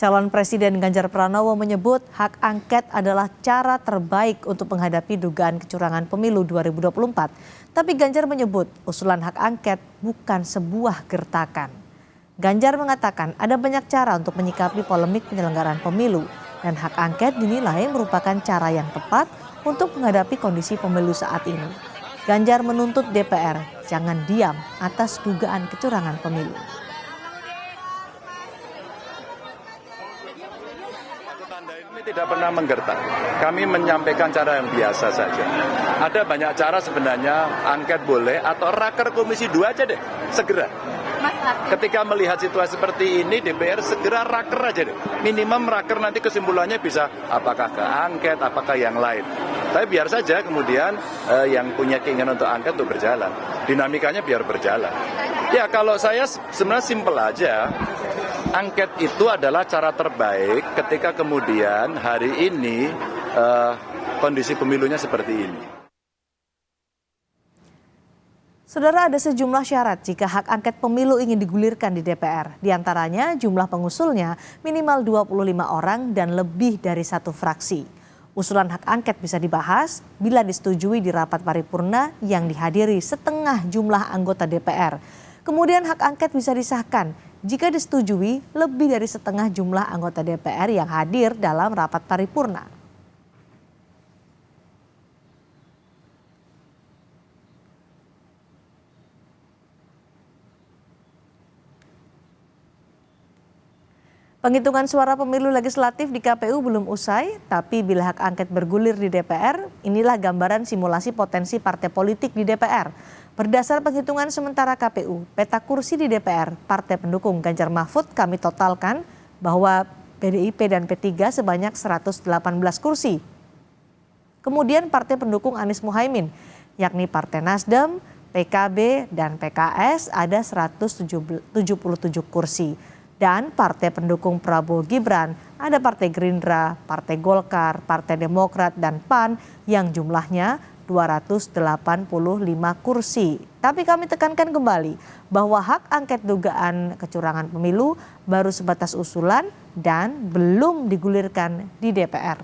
Calon Presiden Ganjar Pranowo menyebut hak angket adalah cara terbaik untuk menghadapi dugaan kecurangan pemilu 2024. Tapi Ganjar menyebut usulan hak angket bukan sebuah gertakan. Ganjar mengatakan ada banyak cara untuk menyikapi polemik penyelenggaraan pemilu dan hak angket dinilai merupakan cara yang tepat untuk menghadapi kondisi pemilu saat ini. Ganjar menuntut DPR jangan diam atas dugaan kecurangan pemilu. Ini tidak pernah menggertak. Kami menyampaikan cara yang biasa saja. Ada banyak cara sebenarnya, angket boleh atau raker komisi 2 aja deh, segera. Ketika melihat situasi seperti ini, DPR segera raker aja deh. Minimum raker nanti kesimpulannya bisa apakah ke angket, apakah yang lain. Tapi biar saja kemudian yang punya keinginan untuk angket itu berjalan. Dinamikanya biar berjalan. Ya kalau saya sebenarnya simpel aja. Angket itu adalah cara terbaik ketika kemudian hari ini kondisi pemilunya seperti ini. Saudara, ada sejumlah syarat jika hak angket pemilu ingin digulirkan di DPR. Di antaranya jumlah pengusulnya minimal 25 orang dan lebih dari satu fraksi. Usulan hak angket bisa dibahas bila disetujui di rapat paripurna yang dihadiri setengah jumlah anggota DPR. Kemudian hak angket bisa disahkan jika disetujui lebih dari setengah jumlah anggota DPR yang hadir dalam rapat paripurna. Penghitungan suara pemilu legislatif di KPU belum usai, tapi bila hak angket bergulir di DPR, inilah gambaran simulasi potensi partai politik di DPR. Berdasar penghitungan sementara KPU, peta kursi di DPR, partai pendukung Ganjar Mahfud kami totalkan bahwa PDIP dan P3 sebanyak 118 kursi. Kemudian partai pendukung Anies Muhaimin, yakni Partai Nasdem, PKB, dan PKS ada 177 kursi. Dan partai pendukung Prabowo Gibran ada Partai Gerindra, Partai Golkar, Partai Demokrat, dan PAN yang jumlahnya 285 kursi. Tapi kami tekankan kembali bahwa hak angket dugaan kecurangan pemilu baru sebatas usulan dan belum digulirkan di DPR.